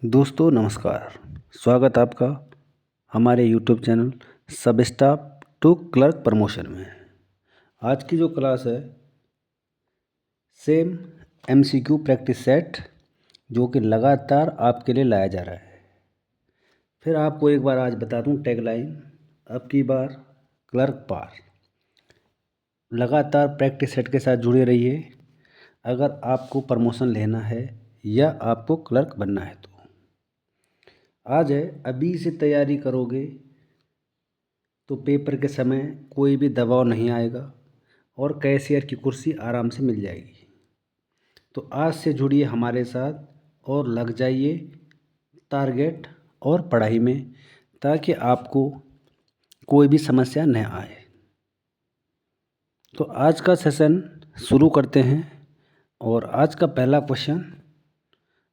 दोस्तों नमस्कार। स्वागत आपका हमारे यूट्यूब चैनल सब स्टाफ टू क्लर्क प्रमोशन में। आज की जो क्लास है सेम एमसीक्यू प्रैक्टिस सेट जो कि लगातार आपके लिए लाया जा रहा है। फिर आपको एक बार आज बता दूं टैगलाइन, अब की बार क्लर्क पार। लगातार प्रैक्टिस सेट के साथ जुड़े रहिए अगर आपको प्रमोशन लेना है या आपको क्लर्क बनना है। तो आज है, अभी से तैयारी करोगे तो पेपर के समय कोई भी दबाव नहीं आएगा और कैशियर की कुर्सी आराम से मिल जाएगी। तो आज से जुड़िए हमारे साथ और लग जाइए टारगेट और पढ़ाई में, ताकि आपको कोई भी समस्या न आए। तो आज का सेशन शुरू करते हैं और आज का पहला क्वेश्चन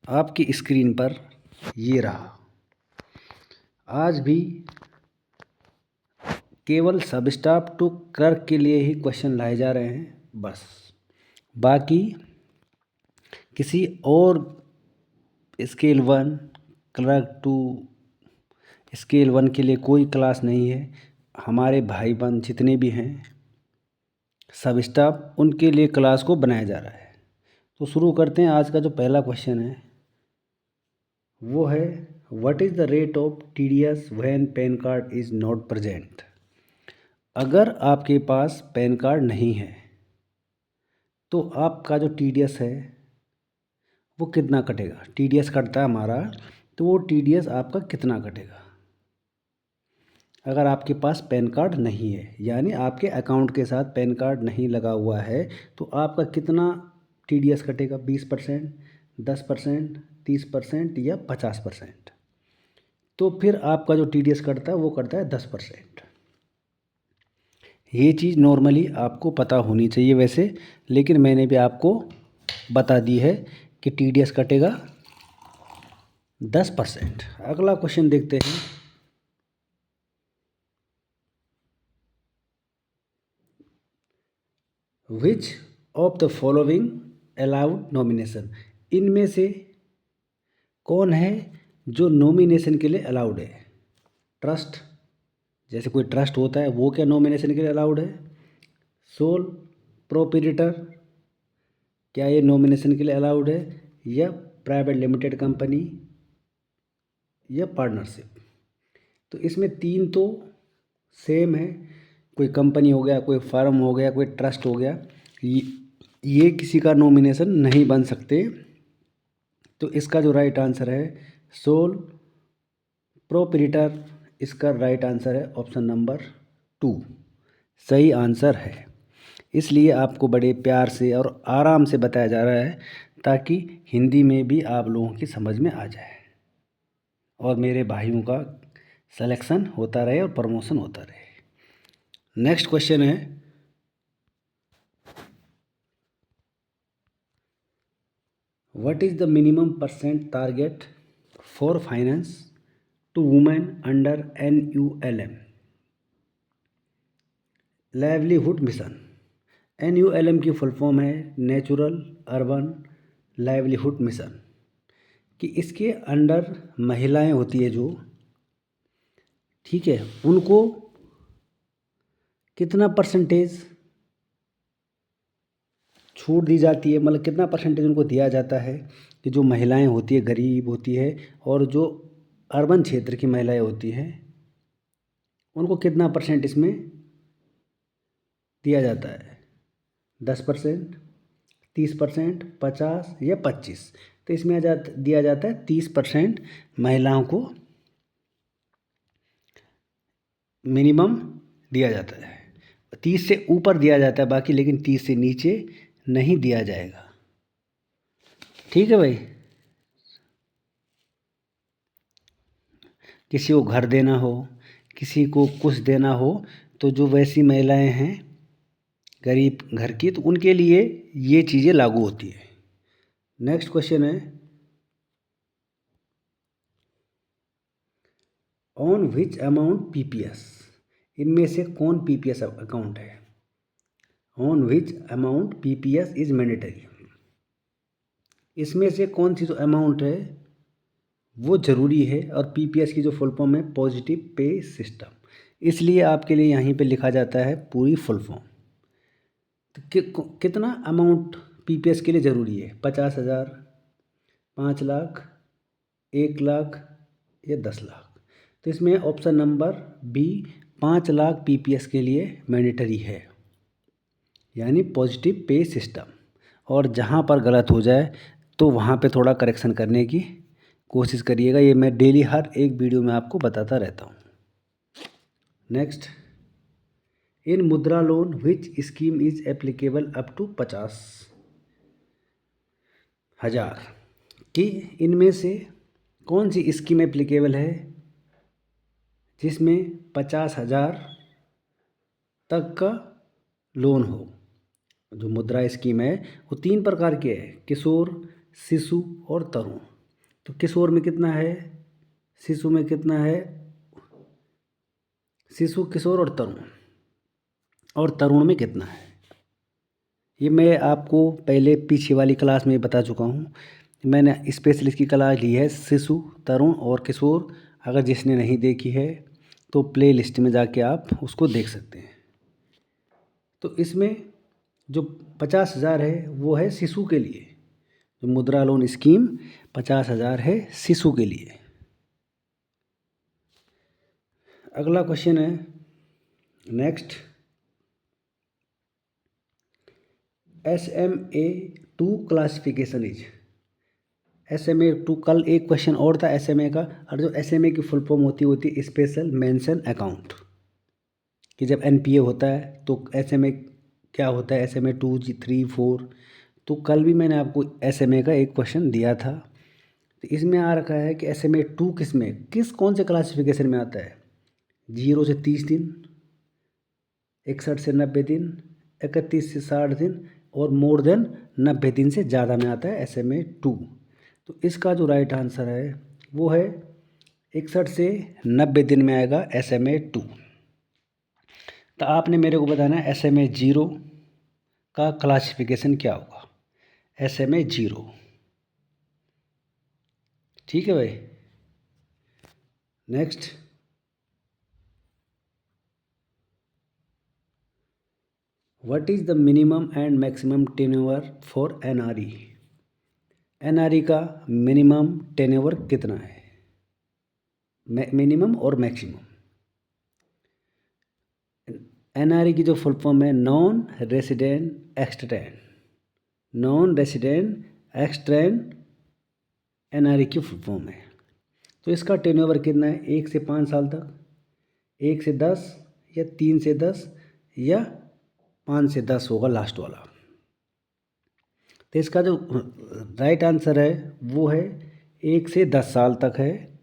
आपकी स्क्रीन पर ये रहा। आज भी केवल सब स्टाफ टू क्लर्क के लिए ही क्वेश्चन लाए जा रहे हैं बस। बाकी किसी और स्केल 1 क्लर्क 2 स्केल 1 के लिए कोई क्लास नहीं है। हमारे भाई बहन जितने भी हैं सब स्टाफ, उनके लिए क्लास को बनाया जा रहा है। तो शुरू करते हैं। आज का जो पहला क्वेश्चन है वो है, what is the rate of TDS when pan card is not present. अगर आपके पास पैन कार्ड नहीं है तो आपका जो टीडीएस है वो कितना कटेगा। टीडीएस कटता है हमारा, तो वो टीडीएस आपका कितना कटेगा अगर आपके पास पैन कार्ड नहीं है, यानी आपके अकाउंट के साथ पैन कार्ड नहीं लगा हुआ है तो आपका कितना टीडीएस कटेगा। 20%, 10%, 30% या 50%। तो फिर आपका जो टीडीएस कटता है वो कटता है 10%। ये चीज़ नॉर्मली आपको पता होनी चाहिए वैसे, लेकिन मैंने भी आपको बता दी है कि टीडीएस कटेगा 10%। अगला क्वेश्चन देखते हैं। विच of the following allowed nomination. इनमें से कौन है जो नॉमिनेशन के लिए अलाउड है। ट्रस्ट, जैसे कोई ट्रस्ट होता है वो क्या नॉमिनेशन के लिए अलाउड है। सोल प्रोप्राइटर, क्या ये नॉमिनेशन के लिए अलाउड है। या प्राइवेट लिमिटेड कंपनी या पार्टनरशिप। तो इसमें तीन तो सेम है। कोई कंपनी हो गया, कोई फर्म हो गया, कोई ट्रस्ट हो गया, ये किसी का नॉमिनेशन नहीं बन सकते। तो इसका जो राइट आंसर है सोल प्रोप्राइटर, इसका राइट आंसर है ऑप्शन नंबर 2 सही आंसर है। इसलिए आपको बड़े प्यार से और आराम से बताया जा रहा है ताकि हिंदी में भी आप लोगों की समझ में आ जाए और मेरे भाइयों का सिलेक्शन होता रहे और प्रमोशन होता रहे। नेक्स्ट क्वेश्चन है, what is the minimum percent target for finance to women under NULM livelihood mission. NULM की फुल फॉर्म है नेचुरल अर्बन लाइवलीहुड मिशन। कि इसके अंडर महिलाएं होती है जो, ठीक है, उनको कितना परसेंटेज छूट दी जाती है, मतलब कितना परसेंटेज उनको दिया जाता है कि जो महिलाएं होती है गरीब होती है और जो अर्बन क्षेत्र की महिलाएं होती हैं उनको कितना परसेंट इसमें दिया जाता है। 10%, 30%, 50 या 25। तो इसमें दिया जाता है 30% महिलाओं को मिनिमम दिया जाता है। 30 से ऊपर दिया जाता है बाकी, लेकिन 30 से नीचे नहीं दिया जाएगा। ठीक है भाई। किसी को घर देना हो, किसी को कुछ देना हो, तो जो वैसी महिलाएं हैं गरीब घर की, तो उनके लिए ये चीज़ें लागू होती है। नेक्स्ट क्वेश्चन है, ऑन विच अमाउंट PPS। इनमें से कौन PPS अकाउंट है। On which amount PPS is mandatory. इसमें से कौन सी जो अमाउंट है वो ज़रूरी है। और पीपीएस की जो फुल फॉर्म है पॉजिटिव पे सिस्टम, इसलिए आपके लिए यहीं पे लिखा जाता है पूरी फुल फॉर्म। तो कितना अमाउंट पीपीएस के लिए ज़रूरी है? 50,000, 5 लाख, 1 लाख या 10 लाख। तो इसमें option number B 5 lakh PPS के लिए मैंडेटरी है, यानी पॉजिटिव पे सिस्टम। और जहाँ पर गलत हो जाए तो वहाँ पे थोड़ा करेक्शन करने की कोशिश करिएगा। ये मैं डेली हर एक वीडियो में आपको बताता रहता हूँ। Next, in Mudra loan which scheme is applicable up to 50,000, कि इनमें से कौन सी स्कीम एप्लीकेबल है जिसमें 50,000 तक का लोन हो। जो मुद्रा स्कीम है वो 3 प्रकार के है, किशोर, शिशु और तरुण। तो किशोर में कितना है, शिशु में कितना है, शिशु, किशोर और तरुण में कितना है, ये मैं आपको पहले पीछे वाली क्लास में बता चुका हूँ। मैंने स्पेशलिस्ट की क्लास ली है शिशु, तरुण और किशोर। अगर जिसने नहीं देखी है तो प्ले लिस्ट में जाके आप उसको देख सकते हैं। तो इसमें जो 50,000 है वो है शिशु के लिए। जो मुद्रा लोन स्कीम 50,000 है शिशु के लिए। अगला क्वेश्चन है next, SMA-2 classification is. SMA-2, कल एक क्वेश्चन और था SMA का। और जो SMA की फुल फॉर्म होती है स्पेशल मेंशन अकाउंट, कि जब NPA होता है तो SMA क्या होता है, SMA-2, 3, 4। तो कल भी मैंने आपको SMA का एक क्वेश्चन दिया था। तो इसमें आ रखा है कि SMA-2 कौन से क्लासिफिकेशन में आता है? 0 से 30 दिन, 61 से 90 दिन, 31 से 60 दिन और मोर देन 90 दिन से ज़्यादा में आता है SMA-2। तो इसका जो राइट आंसर है वो है 61 से 90 दिन में आएगा SMA-2। तो आपने मेरे को बताना है SMA-0 का क्लासिफिकेशन क्या होगा। SMA-0, ठीक है भाई। Next, what is the minimum and maximum tenure for NRE? NRE का मिनिमम टेन्योर कितना है, मिनिमम और मैक्सिमम? NRE की जो फुल फॉर्म है non resident extend. Non resident extend NRE की फुल फॉर्म है। तो इसका टेन्योर कितना है? 1 से 5 साल तक, 1 से 10 या 3 से 10 या 5 से 10 होगा लास्ट वाला। तो इसका जो राइट आंसर है वो है 1 से 10 साल तक है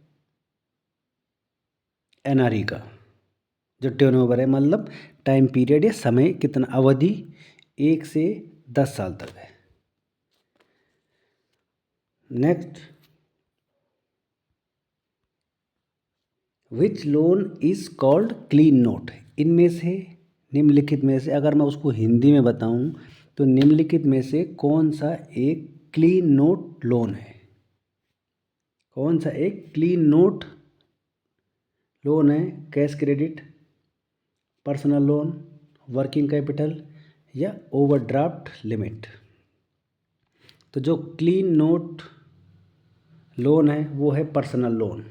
NRE का जो टर्नओवर है, मतलब टाइम पीरियड या समय कितना, अवधि 1 से 10 साल तक है। Next, which loan is called clean note? इनमें से निम्नलिखित में से अगर मैं उसको हिंदी में बताऊं तो निम्नलिखित में से कौन सा एक क्लीन नोट लोन है? कौन सा एक क्लीन नोट लोन है? Cash credit, personal loan, working capital या ओवरड्राफ्ट लिमिट? तो जो क्लीन नोट लोन है वो है पर्सनल लोन।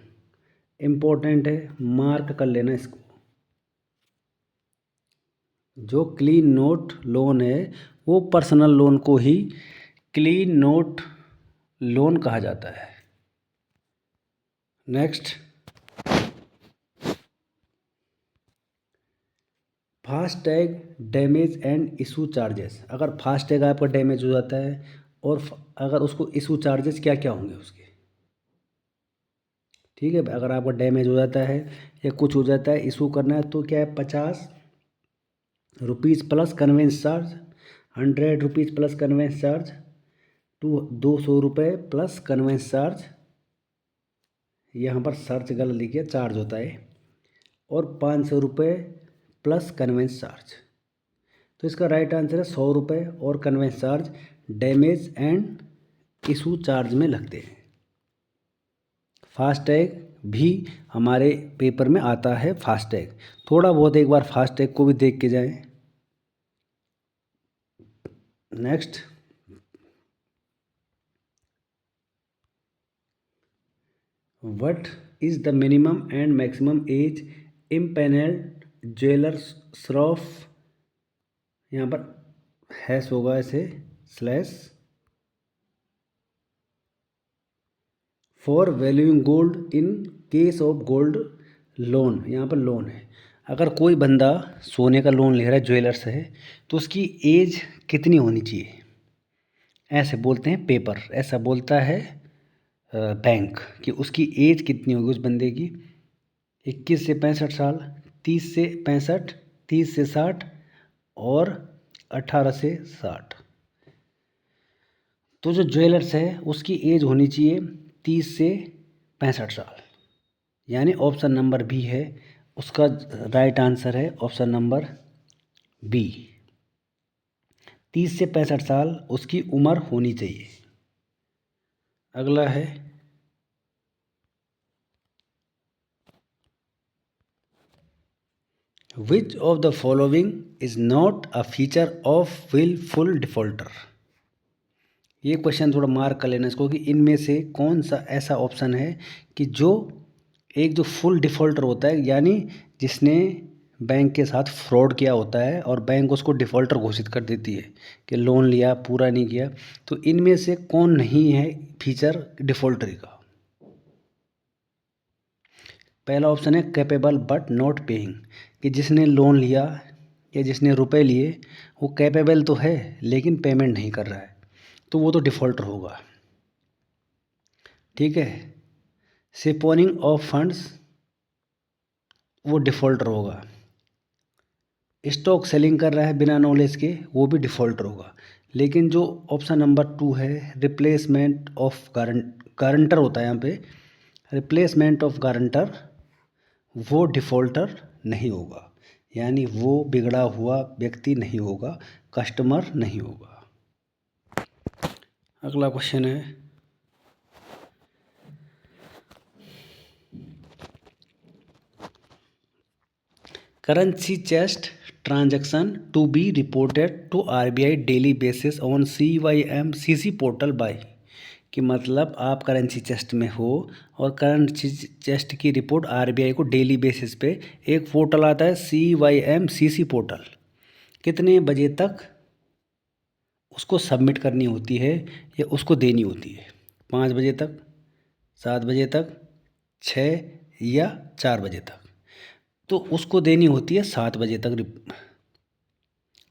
इम्पोर्टेंट है, मार्क कर लेना इसको। जो क्लीन नोट लोन है वो पर्सनल लोन को ही क्लीन नोट लोन कहा जाता है। Next, FASTag damage and issue charges. अगर फास्टैग आपका डैमेज हो जाता है और अगर उसको इशू चार्जेस क्या क्या होंगे उसके, ठीक है। अगर आपका डैमेज हो जाता है या कुछ हो जाता है, इशू करना है तो क्या है, 50 rupees plus conveyance charge, 100 rupees plus conveyance charge, 200 रुपये प्लस कन्वेंस चार्ज, यहाँ पर सर्च गलत लिखिए, चार्ज होता है, और 500 रुपये प्लस कन्वेंस चार्ज। तो इसका राइट आंसर है 100 रुपये और conveyance charge damage and issue charge में लगते हैं। फास्टैग भी हमारे पेपर में आता है। फास्टैग थोड़ा बहुत एक बार फास्टैग को भी देख के जाएं। Next, what is the minimum and maximum age empanelled jeweller Shroff, यहाँ पर हैश होगा ऐसे slash, for valuing gold in case of gold loan, यहाँ पर लोन है। अगर कोई बंदा सोने का लोन ले रहा है, ज्वेलर्स है, तो उसकी एज कितनी होनी चाहिए, ऐसे बोलते हैं पेपर, ऐसा बोलता है बैंक कि उसकी एज कितनी होगी उस बंदे की, 21 से 65 साल, 30 से 65, 30 से 60 और 18 से 60। तो जो ज्वेलर्स है उसकी एज होनी चाहिए 30 से 65 साल, यानी ऑप्शन नंबर बी है उसका राइट आंसर है, ऑप्शन नंबर बी। 30 से 65 साल उसकी उम्र होनी चाहिए। अगला है, which of the following is not a feature of wilful defaulter. ये क्वेश्चन थोड़ा मार्क कर लेना इसको कि इनमें से कौन सा ऐसा ऑप्शन है कि जो एक जो फुल डिफ़ॉल्टर होता है, यानी जिसने बैंक के साथ फ्रॉड किया होता है और बैंक उसको डिफ़ॉल्टर घोषित कर देती है कि लोन लिया पूरा नहीं किया, तो इनमें से कौन नहीं है फीचर डिफ़ॉल्टरी का। पहला ऑप्शन है कैपेबल बट नॉट पेइंग, कि जिसने लोन लिया या जिसने रुपए लिए वो कैपेबल तो है लेकिन पेमेंट नहीं कर रहा है, तो वो तो डिफ़ॉल्टर होगा। ठीक है, सिपोनिंग ऑफ फंड्स, वो डिफ़ॉल्टर होगा। स्टॉक सेलिंग कर रहा है बिना नॉलेज के, वो भी डिफ़ॉल्टर होगा। लेकिन जो ऑप्शन नंबर 2 है, रिप्लेसमेंट ऑफ गारंटर होता है यहाँ पे, रिप्लेसमेंट ऑफ गारंटर, वो डिफ़ॉल्टर नहीं होगा, यानी वो बिगड़ा हुआ व्यक्ति नहीं होगा, कस्टमर नहीं होगा। अगला क्वेश्चन है, currency chest transaction to be reported to RBI daily basis on CYMCC portal by, कि मतलब आप करेंसी चेस्ट में हो और करेंसी चेस्ट की रिपोर्ट आरबीआई को डेली बेसिस पे एक पोर्टल आता है CYMCC पोर्टल, कितने बजे तक उसको सबमिट करनी होती है या उसको देनी होती है, 5 बजे तक, 7 बजे तक, 6 या 4 बजे तक। तो उसको देनी होती है 7 बजे तक,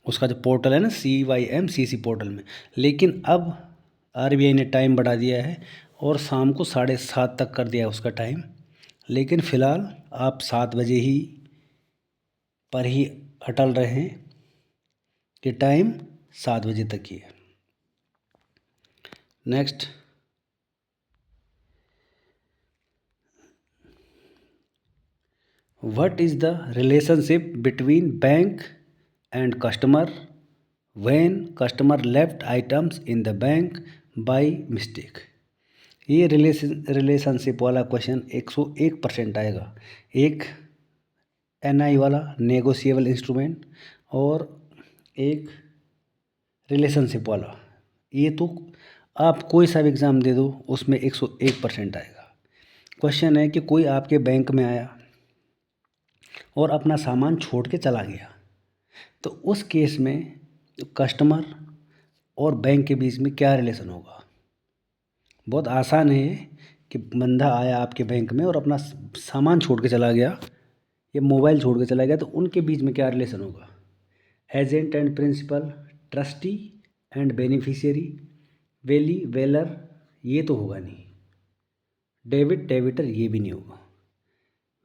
उसका जो पोर्टल है ना CYMCC पोर्टल में। लेकिन अब आरबीआई ने टाइम बढ़ा दिया है और शाम को 7:30 तक कर दिया है उसका टाइम, लेकिन फ़िलहाल आप 7 बजे ही पर ही अटल रहें कि टाइम 7 बजे तक ही है। Next, what is the relationship between bank and customer when customer left items in the bank by mistake. ये रिलेशनशिप वाला क्वेश्चन 101% आएगा। एक NI वाला नेगोशिएबल इंस्ट्रूमेंट और एक रिलेशनशिप वाला, ये तो आप कोई सा भी एग्ज़ाम दे दो उसमें 101% आएगा। क्वेश्चन है कि कोई आपके बैंक में आया और अपना सामान छोड़ के चला गया, तो उस केस में कस्टमर और बैंक के बीच में क्या रिलेशन होगा। बहुत आसान है कि बंदा आया आपके बैंक में और अपना सामान छोड़ के चला गया या मोबाइल छोड़ के चला गया, तो उनके बीच में क्या रिलेशन होगा। Agent and principal, trustee and beneficiary, वेली वेलर, ये तो होगा नहीं। डेबिट डेबिटर, ये भी नहीं होगा।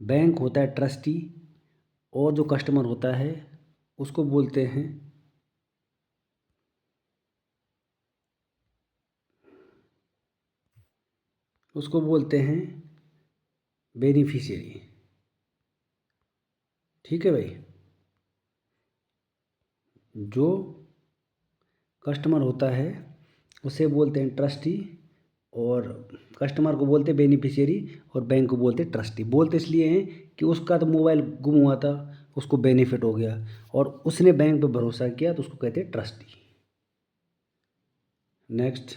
बैंक होता है ट्रस्टी और जो कस्टमर होता है उसको बोलते हैं बेनिफिशियरी। ठीक है भाई, जो कस्टमर होता है उसे बोलते हैं ट्रस्टी और कस्टमर को बोलते बेनिफिशियरी और बैंक को बोलते ट्रस्टी। बोलते इसलिए हैं कि उसका तो मोबाइल गुम हुआ था, उसको बेनिफिट हो गया और उसने बैंक पे भरोसा किया तो उसको कहते हैं trustee. Next,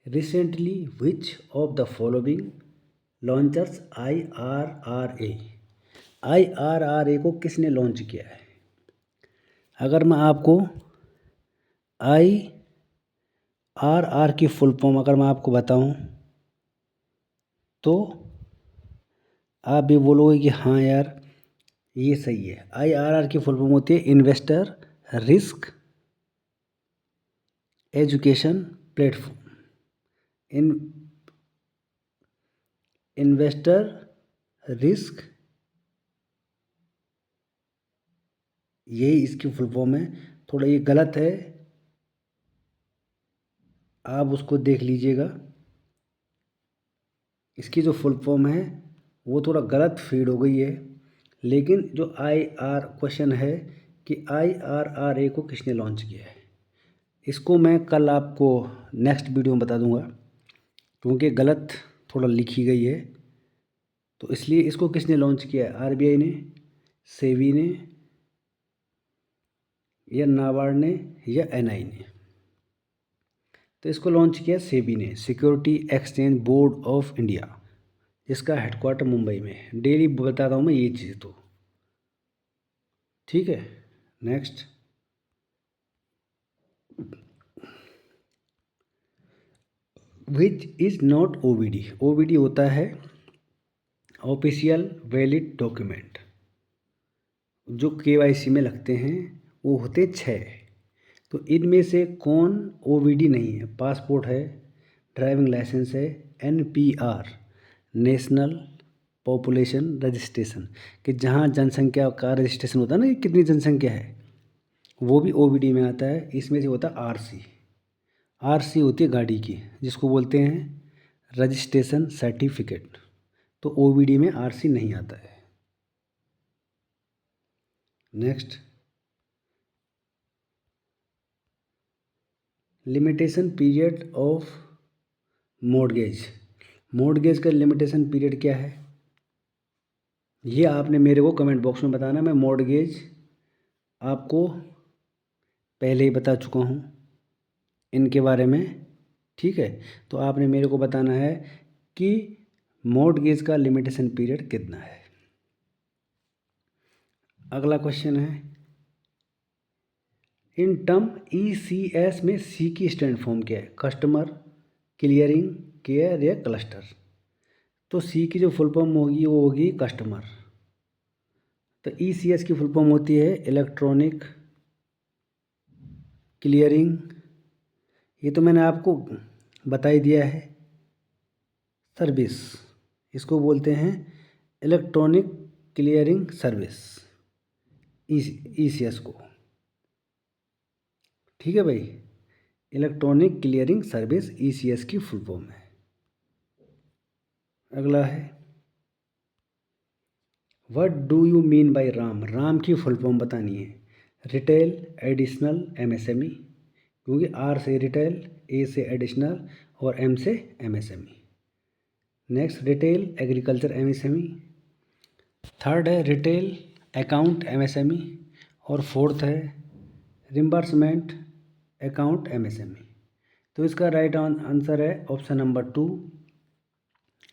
recently which of the following launchers IRRA। IRRA को किसने लॉन्च किया है? अगर मैं आपको IRR की फुल फॉर्म अगर मैं आपको बताऊं तो आप भी बोलोगे कि हाँ यार ये सही है। IRR की फुल फॉर्म होती है इन्वेस्टर रिस्क एजुकेशन प्लेटफॉर्म। इन इन्वेस्टर रिस्क, यही इसकी फुल फॉर्म है। थोड़ा ये गलत है, आप उसको देख लीजिएगा। इसकी जो फुल फॉर्म है वो थोड़ा गलत फीड हो गई है, लेकिन जो क्वेश्चन है कि IRRA को किसने लॉन्च किया है, इसको मैं कल आपको नेक्स्ट वीडियो में बता दूंगा, क्योंकि गलत थोड़ा लिखी गई है। तो इसलिए इसको किसने लॉन्च किया है? RBI ने, सेबी ने, या नाबार्ड ने, या NI ने? तो इसको लॉन्च किया सेबी ने, security exchange board of India, जिसका हेडक्वार्टर मुंबई में है। डेली बताता हूँ मैं ये चीज़ तो, ठीक है। Next, which is not OBD। OBD होता है ऑफिशियल वैलिड डॉक्यूमेंट, जो KYC में लगते हैं, वो होते 6। तो इनमें से कौन OBD नहीं है? पासपोर्ट है, ड्राइविंग लाइसेंस है, NPR नेशनल पॉपुलेशन रजिस्ट्रेशन, कि जहाँ जनसंख्या का रजिस्ट्रेशन होता है ना कि कितनी जनसंख्या है, वो भी OBD में आता है। इसमें से होता है RC होती है गाड़ी की, जिसको बोलते हैं रजिस्ट्रेशन सर्टिफिकेट। तो OBD में RC नहीं आता है। Next, limitation period of mortgage. Mortgage का लिमिटेशन पीरियड क्या है, ये आपने मेरे को कमेंट बॉक्स में बताना। मैं मॉर्गेज आपको पहले ही बता चुका हूँ इनके बारे में, ठीक है। तो आपने मेरे को बताना है कि मॉर्गेज का लिमिटेशन पीरियड कितना है। अगला क्वेश्चन है, इन टर्म ECS में C की स्टैंड फॉर्म क्या है? कस्टमर, क्लियरिंग, केयर या क्लस्टर? तो C की जो फुल फॉर्म होगी वो होगी कस्टमर। तो ECS की फुल फॉर्म होती है इलेक्ट्रॉनिक क्लियरिंग, ये तो मैंने आपको बता ही दिया है। सर्विस, इसको बोलते हैं इलेक्ट्रॉनिक क्लियरिंग सर्विस, ECS को, ठीक है भाई। इलेक्ट्रॉनिक क्लियरिंग सर्विस ECS की फुल फॉर्म है। अगला है, what do you mean by Ram. Ram की फुल फॉर्म बतानी है। रिटेल, एडिशनल, MSME, क्योंकि R से रिटेल, A से एडिशनल और M से MSME। Next, retail agriculture MSME। Third है रिटेल अकाउंट MSME। और फोर्थ है रिम्बर्समेंट अकाउंट MSME। तो इसका राइट आंसर है option number 2,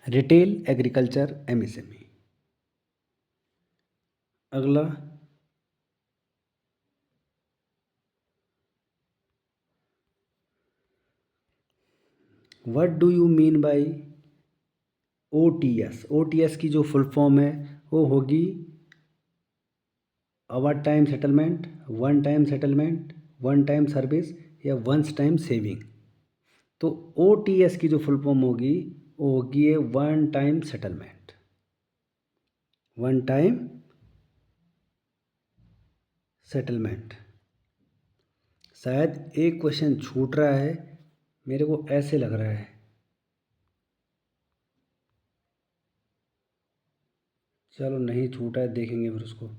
retail agriculture MSME। अगला, what do you mean by OTS। OTS की जो फुल फॉर्म है वो होगी our time settlement, one time settlement, one time service, या वंस टाइम सेविंग। तो OTS की जो फुल फॉर्म होगी वो होगी one time settlement, one time settlement. शायद एक क्वेश्चन छूट रहा है, मेरे को ऐसे लग रहा है। चलो नहीं छूटा है, देखेंगे फिर उसको।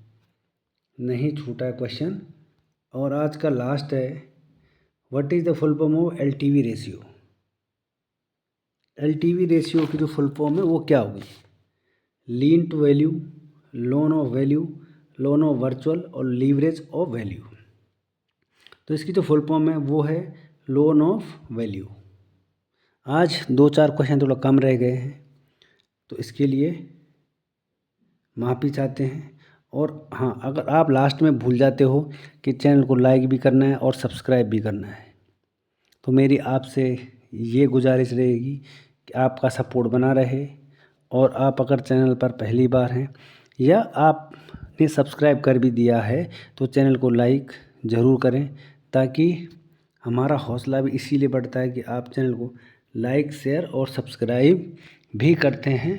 नहीं छूटा है क्वेश्चन। और आज का लास्ट है, what is the full form of LTV ratio? LTV ratio की जो फुल फॉर्म है वो क्या होगी? Lean to value, loan of value, loan of virtual और लीवरेज ऑफ वैल्यू। तो इसकी जो फुल फॉर्म है वो है लोन ऑफ वैल्यू। आज 2-4 क्वेश्चन थोड़ा कम रह गए हैं, तो इसके लिए माफ़ी चाहते हैं। और हाँ, अगर आप लास्ट में भूल जाते हो कि चैनल को लाइक भी करना है और सब्सक्राइब भी करना है, तो मेरी आपसे ये गुजारिश रहेगी कि आपका सपोर्ट बना रहे। और आप अगर चैनल पर पहली बार हैं या आपने सब्सक्राइब कर भी दिया है तो चैनल को लाइक ज़रूर करें, ताकि हमारा हौसला भी इसीलिए बढ़ता है कि आप चैनल को लाइक, शेयर और सब्सक्राइब भी करते हैं,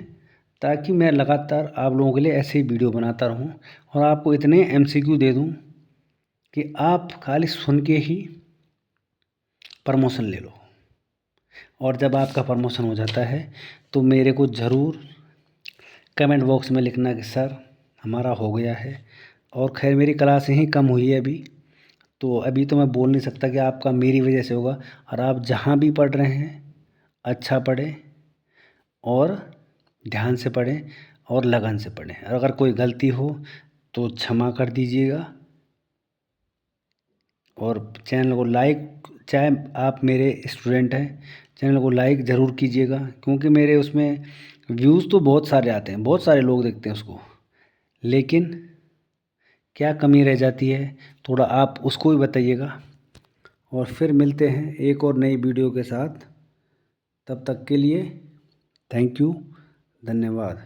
ताकि मैं लगातार आप लोगों के लिए ऐसे ही वीडियो बनाता रहूं और आपको इतने MCQ दे दूं कि आप खाली सुन के ही प्रमोशन ले लो। और जब आपका प्रमोशन हो जाता है तो मेरे को ज़रूर कमेंट बॉक्स में लिखना कि सर हमारा हो गया है। और खैर मेरी क्लास ही कम हुई है अभी, तो अभी तो मैं बोल नहीं सकता कि आपका मेरी वजह से होगा। और आप जहाँ भी पढ़ रहे हैं अच्छा पढ़ें और ध्यान से पढ़ें और लगन से पढ़ें। और अगर कोई गलती हो तो क्षमा कर दीजिएगा। और चैनल को लाइक, चाहे आप मेरे स्टूडेंट हैं, चैनल को लाइक ज़रूर कीजिएगा, क्योंकि मेरे उसमें व्यूज़ तो बहुत सारे आते हैं, बहुत सारे लोग देखते हैं उसको, लेकिन क्या कमी रह जाती है थोड़ा आप उसको भी बताइएगा। और फिर मिलते हैं एक और नई वीडियो के साथ। तब तक के लिए थैंक यू, धन्यवाद।